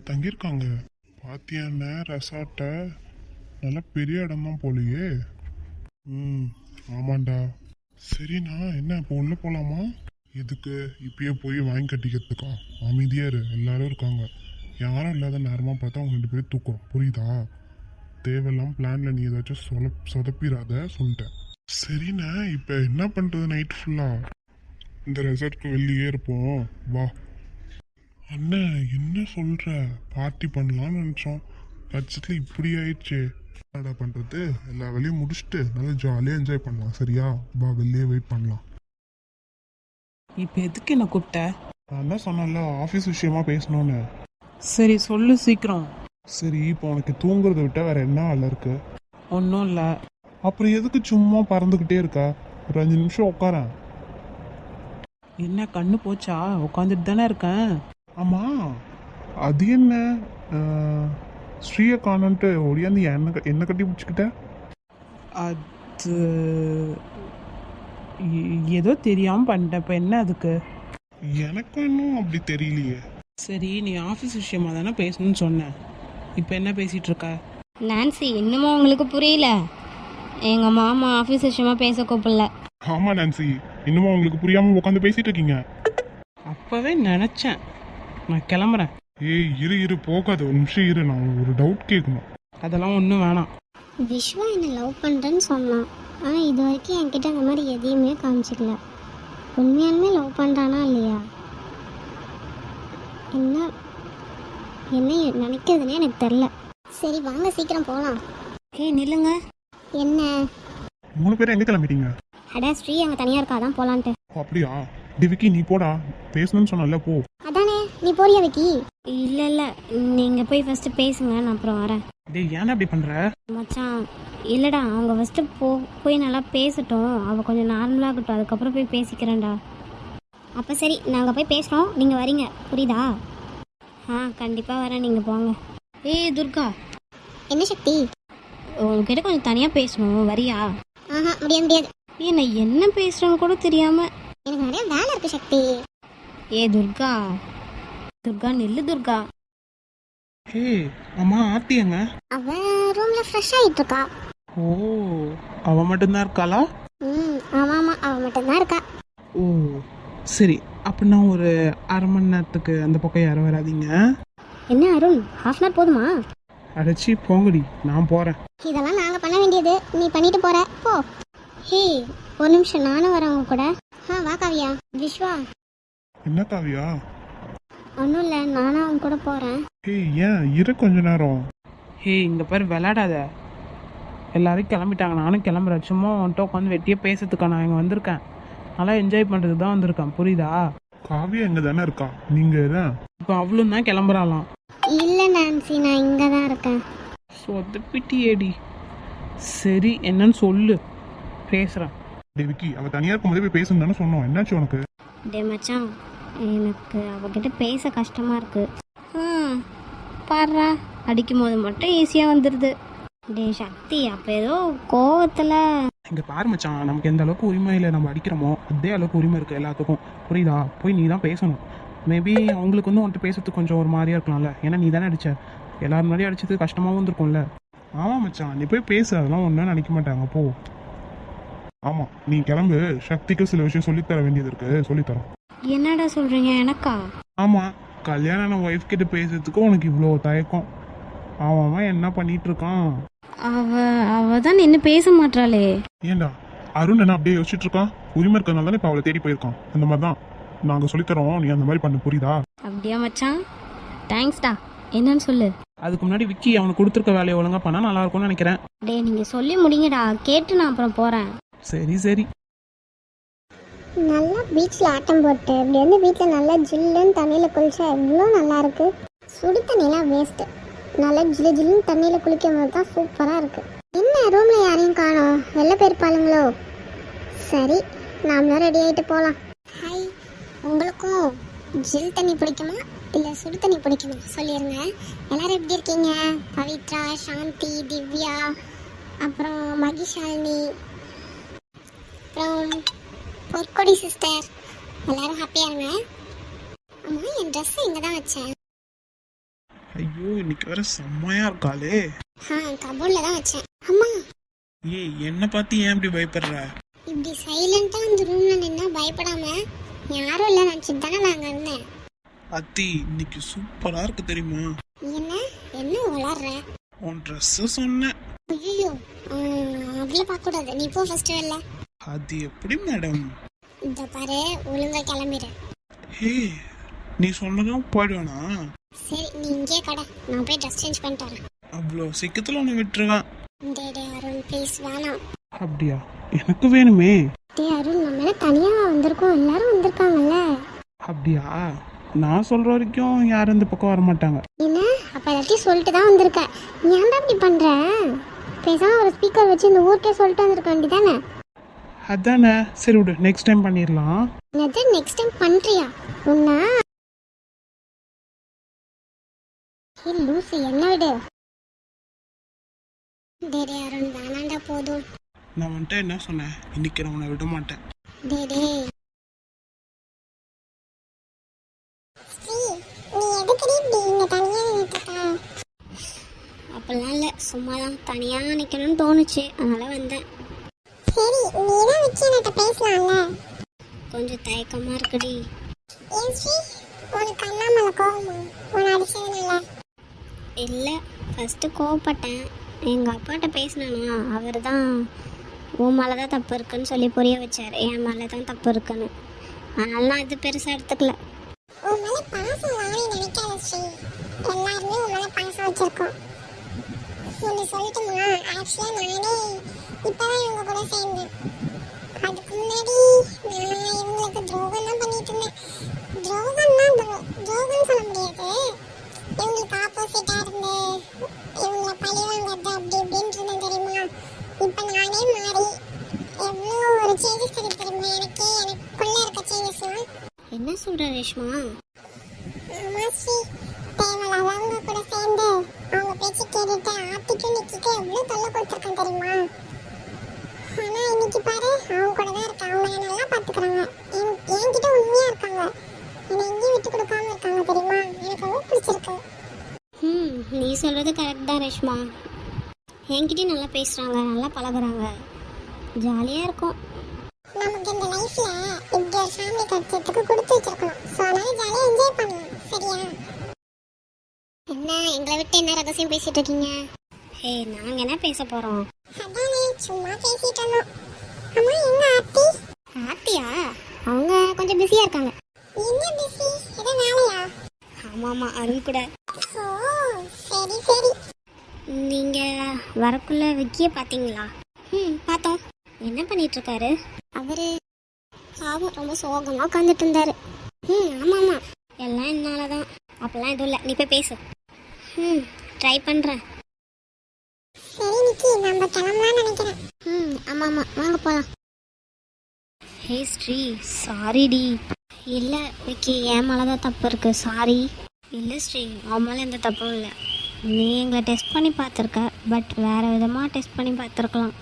தங்கியிருக்காங்க. பாத்தியான ரெசார்ட்டை நல்லா பெரிய இடம்தான் போலியே. ம், ஆமாண்டா. சரிண்ணா, என்ன இப்போ உள்ள போலாமா? எதுக்கு இப்பயே போய் வாங்கி கட்டிக்கிறதுக்கா? அமைதியா இரு, எல்லாரும் இருக்காங்க. யாரும் இல்லாத நேரமா பார்த்தா அவங்க 2 பேரும் தூக்கம், புரியுதா? தேவையில்லாம பிளான்ல நீ ஏதாச்சும் சொதப்பிடாத சொல்லிட்டேன். சரிண்ணா, இப்போ என்ன பண்றது? நைட் ஃபுல்லா இந்த ரெசார்ட்க்கு வெளியே இருப்போம், வா. அண்ணன் என்ன சொல்ற? பார்ட்டி பண்ணலாம்னு நினைச்சோம், பட்சத்தில் இப்படி ஆயிடுச்சு. என்னடா பண்றது? எல்லா வேலையும் முடிச்சுட்டு நல்லா ஜாலியாக என்ஜாய் பண்ணலாம். சரியா? வா, வெளியே வெயிட் பண்ணலாம். இப்போ எதுக்கு என்ன கூப்பிட்ட? நான் தான் சொன்னேன்ல, ஆஃபீஸ் விஷயமா பேசணும்னு. சரி சொல்லு சீக்கிரம். சரி, இப்போ உனக்கு தூங்குறத விட்டா வேற என்ன வேலை இருக்கு? ஒன்றும் இல்லை. அப்புறம் எதுக்கு சும்மா பறந்துக்கிட்டே இருக்க? ஒரு 5 நிமிஷம் உட்காரேன். என்ன கண்ணு போச்சா? உட்காந்துட்டு தானே இருக்கேன். ஆமா, அது என்ன? ஸ்ரீயை காணன்ட்டு ஒடியாந்து என்ன கட்டி பிடிச்சிக்கிட்ட? அது ஏதோ தெரியாமல் பண்ணிட்டேன். இப்போ என்ன அதுக்கு? எனக்கு இன்னும் அப்படி தெரியலையே. சரி, நீ ஆஃபீஸ் விஷயமா தானே பேசணும்னு சொன்னேன். இப்போ என்ன பேசிகிட்டு இருக்க? நான்சி, இன்னமும் உங்களுக்கு புரியல? எங்கள் மாமா ஆஃபீஸ் விஷயமா பேச கூப்பிடல. ஆமா நான்சி, இன்னுமா உங்களுக்கு புரியாம உட்காந்து பேசிட்டு இருக்கீங்க? அப்போவே நினச்சேன். நான் கிளம்புறேன். ஏய், இரு போகாத, ஒரு நிமிஷம் இரு, நான் ஒரு டவுட் கேட்கணும். அதெல்லாம் ஒன்றும் வேணாம். விஸ்வா என்னை லவ் பண்ணுறேன்னு சொன்னான். ஆனால் இது வரைக்கும் என்கிட்ட அந்த மாதிரி எதையுமே காமிச்சிக்கல. உண்மையாலுமே லவ் பண்ணுறானா இல்லையா? என்ன என்ன நினைக்கிறதுனே எனக்கு தெரில. சரி வாங்க சீக்கிரம் போகலாம். ஏய் நில்லுங்க. என்ன? 3 பேரும் எங்க கிளம்பிட்டீங்க? அடா ஸ்ரீ அங்கே தனியாக இருக்கா, தான் போகலான்ட்டு. ஓ, அப்படியா? டிவிக்கி நீ போடா, பேசணும்னு சொன்னல, போ. அதானே, நீ போறியா விக்கி? இல்லை நீங்கள் போய் ஃபஸ்ட்டு பேசுங்க, நான் அப்புறம் வரேன். டேய், ஏன் அப்படி பண்ணுற? மச்சான் இல்லைடா, அவங்க ஃபஸ்ட்டு போய் நல்லா பேசட்டும். அவள் கொஞ்சம் நார்மலாகட்டும், அதுக்கப்புறம் போய் பேசிக்கிறேன்டா. அப்போ சரி, நாங்கள் போய் பேசுகிறோம், நீங்கள் வரீங்க, புரியுதா? கண்டிப்பாக வரேன், நீங்கள் போங்க. ஏய் துர்கா, என்ன சக்தி? உங்ககிட்ட கொஞ்சம் தனியாக பேசணும், வரியா? முடியாது. நான் என்ன பேசுகிறேன்னு கூட தெரியாமல். எனக்கு நிறைய வேலை இருக்குது சக்தி. துர்கா நெல்லு துர்கா. ஏய், அம்மா ஆர்த்தி எங்க? அவன் ரூமில் ஃப்ரெஷ் ஆகிட்டு இருக்கா. ஓ, அவ மட்டும்தான் இருக்காளா? ஆமாம், அவன் மட்டும்தான் இருக்கா. ஓ சரி, அப்படின்னா ஒரு 1/2 மணி நேரத்துக்கு அந்த பக்கம் யாரும் வராதீங்க. என்ன அருண், 1/2 hour போதுமா? அடைச்சி போங்கடி, நான் போகிறேன். இதெல்லாம் நாங்கள் பண்ண வேண்டியது, நீ பண்ணிட்டு போற போ. ஹே, ஒரு நிமிஷம், நானும் வரேன் உங்க கூட. வா காவியா. விஸ்வா. என்ன காவியா? ஒன்றும் இல்லை, நானும் அவங்க கூட போகிறேன். ஏய், ஏன் இரு கொஞ்ச நேரம். ஏய், இங்கே பேர் விளையாடாத. எல்லாரும் கிளம்பிட்டாங்க, நானும் கிளம்புறேன். சும்மா வந்துட்டு உட்காந்து வெட்டியே பேசுறதுக்கா நான் இங்கே வந்திருக்கேன். நல்லா என்ஜாய் பண்ணுறதுக்கு தான் வந்திருக்கேன், புரியுதா? காவியா எங்க தானே இருக்கா, நீங்க தான். இப்போ அவளும் தான் கிளம்புறாளாம். இல்லை நான்சி, நான் இங்கே தான் இருக்கேன். சொதப்பிட்டியேடி. சரி, என்னன்னு சொல்லு, பேசுகிறேன். விக்கி, அவ தனியா இருக்கும்போதே போய் பேசணும் தானே சொன்னோம், என்னாச்சு உனக்கு? டே மச்சான், எனக்கு அவகிட்ட பேச கஷ்டமாக இருக்குது. பாடுறா, அடிக்கும் போது மட்டும் ஈஸியாக வந்துடுது. டே சக்தி, அப்போ ஏதோ கோவத்தில். இங்கே பாரு மச்சான், நமக்கு எந்த அளவுக்கு உரிமை இல்லை நம்ம அடிக்கிறோமோ அதே அளவுக்கு உரிமை இருக்குது எல்லாத்துக்கும், புரியுதா? போய் நீ தான் பேசணும். மேபி அவங்களுக்கு வந்து உன்ட்டு பேசுறதுக்கு கொஞ்சம் ஒரு மாதிரியா இருக்கலாம்ல, ஏன்னா நீ தானே அடிச்ச. எல்லாரும் முன்னாடி அடிச்சது கஷ்டமாகவும் இருந்திருக்கும்ல. ஆமா மச்சான், நீ போய் பேசு, அதெல்லாம் ஒன்றும் நினைக்க மாட்டாங்க, போ. ஆமா, நீ கிளம்பு. சக்திக்கு சில விஷயம் சொல்லித்தர வேண்டியது இருக்கு, சொல்லித்தரோம். என்னடா சொல்கிறீங்க? எனக்கா? ஆமா, கல்யாணம் ஒய்ஃப் கிட்ட பேசுறதுக்கு உனக்கு இவ்வளோ தயக்கம். அவன் என்ன பண்ணிட்டு இருக்கான்? அவ தான் நின்று பேச மாட்டாளே. ஏண்டா அருண் என்ன அப்படியே யோசிச்சுட்டு இருக்கான்? உரிமை இருக்கிறதுனால தானே இப்போ அவளை தேடி போயிருக்கான். அந்த மாதிரி தான் நாங்கள் சொல்லித்தரோம், நீ அந்த மாதிரி பண்ண, புரியுதா? அப்படியா மச்சான், தேங்க்ஸ்டா. என்னன்னு சொல்லு. அதுக்கு முன்னாடி விக்கி அவனுக்கு கொடுத்துருக்க வேலையை ஒழுங்காக பண்ணால் நல்லா இருக்கும்னு நினைக்கிறேன். டே நீங்கள் சொல்லி முடிங்கடா, கேட்டு நான் அப்புறம் போகிறேன். சரி நல்லா பீச்சில் ஆட்டம் போட்டு இப்படி வந்து வீட்டில் நல்லா ஜில்லுன்னு தண்ணியில் குளிச்சா எவ்வளோ நல்லா இருக்கு. சுடு தண்ணிலாம் வேஸ்ட்டு, நல்லா ஜில்லுன்னு தண்ணியில் குளிக்கும் போது தான் சூப்பராக இருக்கு. என்ன ரூமில் யாரையும் காணோம், வெளில போயிருப்பாளுங்களோ? சரி, நாமளும் ரெடி ஆகிட்டு போகலாம். ஹாய், உங்களுக்கும் ஜில் தண்ணி பிடிக்குமா இல்லை சுடு தண்ணி பிடிக்குமா சொல்லிடுங்க. எல்லாரும் எப்படி இருக்கீங்க? பவித்ரா, சாந்தி, திவ்யா, அப்புறம் மகிஷாலினி, அப்புறம் பொற்கொடி சிஸ்டர், எல்லாரும் ஹாப்பியாக இருங்க. அம்மா, என் ட்ரெஸ்ஸை இங்கே தான் வச்சேன். ஐயோ இன்னைக்கு வேற செம்மையா இருக்காளே. கபோர்ட்ல தான் வச்சேன். அம்மா, ஏய் என்ன பார்த்து ஏன் இப்படி பயப்படுற? இப்படி சைலண்டா அந்த ரூம்ல நின்னா பயப்படாம யாரும் இல்ல நினைச்சிட்டு தானே நாங்க இருந்தேன். அத்தி இன்னைக்கு சூப்பரா இருக்கு தெரியுமா? என்ன என்ன விளாடுற? உன் ட்ரெஸ் சொன்னேன். ஐயோ, அப்படிலாம் பார்க்க கூடாது. நீ போ ஃபர்ஸ்ட் வெளில. அது எப்படி மேடம்? இந்த பாரு, ஒழுங்கா கிளம்பிடு. ஹே நீ சொன்னதும் போயிடுவேனா? சரி, நீ இங்கே கடை, நான் போய் ட்ரெஸ் சேஞ்ச் பண்ணிட்டு வரேன். அவ்வளோ சீக்கிரத்தில் உன்னை விட்டுருவேன். டே அருண் ப்ளீஸ் வேணாம். அப்படியா? எனக்கு வேணுமே. டே அருண், நம்ம என்ன தனியாக வந்திருக்கோம், எல்லாரும் வந்திருக்காங்கல்ல. அப்படியா? நான் சொல்ற வரைக்கும் யாரும் இந்த பக்கம் வர மாட்டாங்க. என்ன அப்போ எல்லாத்தையும் சொல்லிட்டு தான் வந்திருக்க? நீ ஏன்டா இப்படி பண்ணுற? பேசாம ஒரு ஸ்பீக்கர் வச்சு இந்த ஊருக்கே சொல்லிட்டு வந்திருக்க வேண்டியதானே? அதானே, சரி விடு, நெக்ஸ்ட் டைம் பண்ணிடலாம். என்னது நெக்ஸ்ட் டைம் பண்ணுறியா? உன்னா லூசி, என்ன விடு. டே அருண் வேணாண்டா, போதும். நான் வந்துட்டு என்ன சொன்னேன், இன்னைக்கு நான் உன்னை விட மாட்டேன். டே நீ எதுக்கு இப்படி இங்க தனியா நின்னுட்ட? அப்படிலாம் இல்லை, சும்மா தான் தனியாக நிற்கணும்னு தோணுச்சு, அதனால வந்தேன். சரி, நீ தான் வச்சு என்கிட்ட பேசலாம்ல. கொஞ்சம் தயக்கமாக இருக்குடி. ஏன் ஸ்ரீ, உனக்கு அண்ணாமலை கோவமா? உன்னை அடிச்சதுனால? இல்லை, ஃபஸ்ட்டு கோவப்பட்டேன். எங்கள் அப்பாட்ட பேசினானா, அவர் தான் உன் மேலே தான் தப்பு இருக்குன்னு சொல்லி புரிய வச்சார், என் மேலே தான் தப்பு இருக்குன்னு. அதனால நான் இது பெருசாக எடுத்துக்கல. உன் மேலே பாசம் வாங்கி நினைக்காத ஸ்ரீ, எல்லாருமே உன் மேலே பாசம் வச்சிருக்கோம். ஒன்று சொல்லட்டுமா? ஆக்சுவலாக நானே இப்போதான் இவங்க கூட சேர்ந்தேன். அதுக்கு முன்னாடி நான் இவங்களுக்கு துரோகம் தான் பண்ணிட்டு இருந்தேன். துரோகம்னு சொல்ல முடியாது, இவங்களுக்கு ஆப்போசிட்டாக இருந்து இவங்களை பழி வாங்கிறது அப்படி இப்படின்னு இருந்தேன் தெரியுமா. இப்போ நானே மாறி எவ்வளோ ஒரு சேஞ்சஸ் இருக்கு தெரியுமா எனக்குள்ளே இருக்க சேஞ்சஸ்லாம். என்ன சொல்கிற ரேஷ்மா? ஆமாம் ஸ்ரீ, தேவையில்லாதவங்க கூட சேர்ந்து அவங்க பேச்சு கேட்டுட்டு ஆத்திக்கும் நிக்கிட்டு எவ்வளோ தொல்லை கொடுத்துருக்கேன் தெரியுமா. ஆனால் இன்னைக்கு பாரு, அவங்க கூட தான் இருக்கேன். அவங்க என்னை நல்லா பார்த்துக்கிறாங்க, என்கிட்ட உண்மையாக இருக்காங்க, என்னை எங்கேயும் விட்டு கொடுக்காம இருக்காங்க தெரியுமா. எனக்கு ரொம்ப பிடிச்சிருக்கு. நீ சொல்கிறது கரெக்ட் தான் ரேஷ்மா. என்கிட்டயும் நல்லா பேசுகிறாங்க, நல்லா பழகுறாங்க, ஜாலியாக இருக்கும். நமக்கு இந்த லைஃப்ல இப்படி ஒரு ஃபேமிலி கிடைச்சதுக்கு கொடுத்து வச்சிருக்கணும். ஸோ அதனால ஜாலியாக என்ஜாய் பண்ணலாம், சரியா? என்ன எங்களை விட்டு என்ன ரகசியம் பேசிட்டு இருக்கீங்க? ஹே, நாங்கள் என்ன பேச போகிறோம்? அதானே, சும்மா பேசிட்டு இருந்தோம். அம்மா எங்க ஆர்த்தி? ஆர்த்தியா? அவங்க கொஞ்சம் பிஸியாக இருக்காங்க. என்ன பிஸி? எது வேலையா? ஆமாம்மா, அருண் கூட. ஓ சரி சரி. நீங்கள் வரக்குள்ள விக்கியை பார்த்தீங்களா? பார்த்தோம். என்ன பண்ணிட்டு இருக்காரு அவரு? பாவம், ரொம்ப சோகமாக உட்காந்துட்டு இருந்தாரு. ஆமாம் ஆமாம், எல்லாம் என்னால் தான். அப்பெல்லாம் எதுவும் இல்லை, நீ போய் பேசு. ட்ரை பண்ணுறேன். சரி நிக்கி, நம்ம கிளம்பலாம்னு நினைக்கிறேன். ஆமாம் ஆமாம், வாங்க போகலாம். ஹே ஸ்ரீ, சாரிடி. இல்லை விக்கி, என் மேலே தான் தப்பு இருக்கு, சாரி. இல்லை ஸ்ரீ, அவன் மேலே எந்த தப்பும் இல்லை. நீ எங்களை டெஸ்ட் பண்ணி பார்த்துருக்க, பட் வேறு விதமாக டெஸ்ட் பண்ணி பார்த்துருக்கலாம்.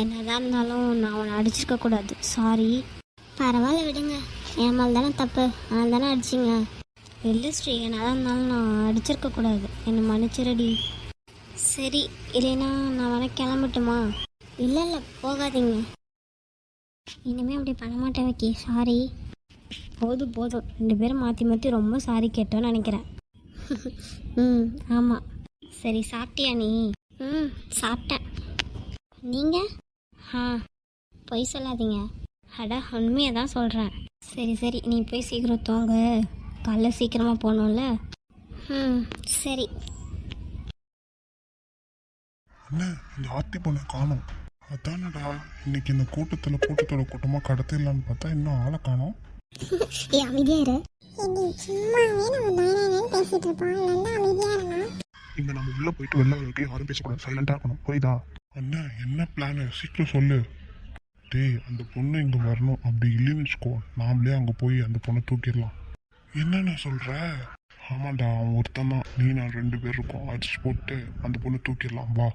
என்னதான் இருந்தாலும் நான் அவனை அடிச்சிருக்க கூடாது, சாரி. பரவாயில்ல விடுங்க, என் மேலே தானே தப்பு, அதனால தானே அடிச்சிங்க. இல்லை ஸ்ரீ, என்னதான் இருந்தாலும் நான் அடிச்சிருக்க கூடாது, என்னை மன்னிச்சிரடி. சரி, இல்லைன்னா நான் வேணா கிளம்பட்டுமா? இல்லை இல்லை, போகாதீங்க. இனிமேல் அப்படி பண்ண மாட்டேன் விக்கி, சாரி. போதும் போதும், 2 பேரும் மாற்றி மாற்றி ரொம்ப சாரி கேட்டோன்னு நினைக்கிறேன். ஆமாம். சரி, சாப்பிட்டியா நீ? சாப்பிட்டேன். நீங்கள்? பொய் சொல்லாதீங்க. அடா, உண்மையாக தான் சொல்கிறேன். சரி சரி, நீ போய் சீக்கிரம் தூங்கு, காலைல சீக்கிரமாக போகணும்ல. சரி. என்ன இந்த ஆர்த்தி பொண்ணை காணோம்? அதானடா, இன்னைக்கு இந்த கூட்டத்தோட கூட்டமாக கடத்திடலான்னு பார்த்தா இன்னும் ஆளை காணோம். ஏ அமைதியா இரு. சும்மாவே நம்ம பேசிட்டு இருப்போம், இல்லைன்னா அமைதியா இருந்தா. இங்க நம்ம உள்ள போயிட்டு வெளில வரைக்கும் யாரும் பேசக்கூடாது, சைலண்டா இருக்கணும், புரியுதா? அண்ணா என்ன பிளான், சீக்கிரம் சொல்லு. டேய், அந்த பொண்ணு இங்க வரணும், அப்படி இல்லைன்னு வச்சுக்கோ, நாமளே அங்க போய் அந்த பொண்ணை தூக்கிடலாம். என்னென்ன சொல்ற? ஆமாண்டா, அவன் ஒருத்தன் தான், நீ நான் 2 பேர் இருக்கோம், அடிச்சு போட்டு அந்த பொண்ணை தூக்கிடலாம், வா.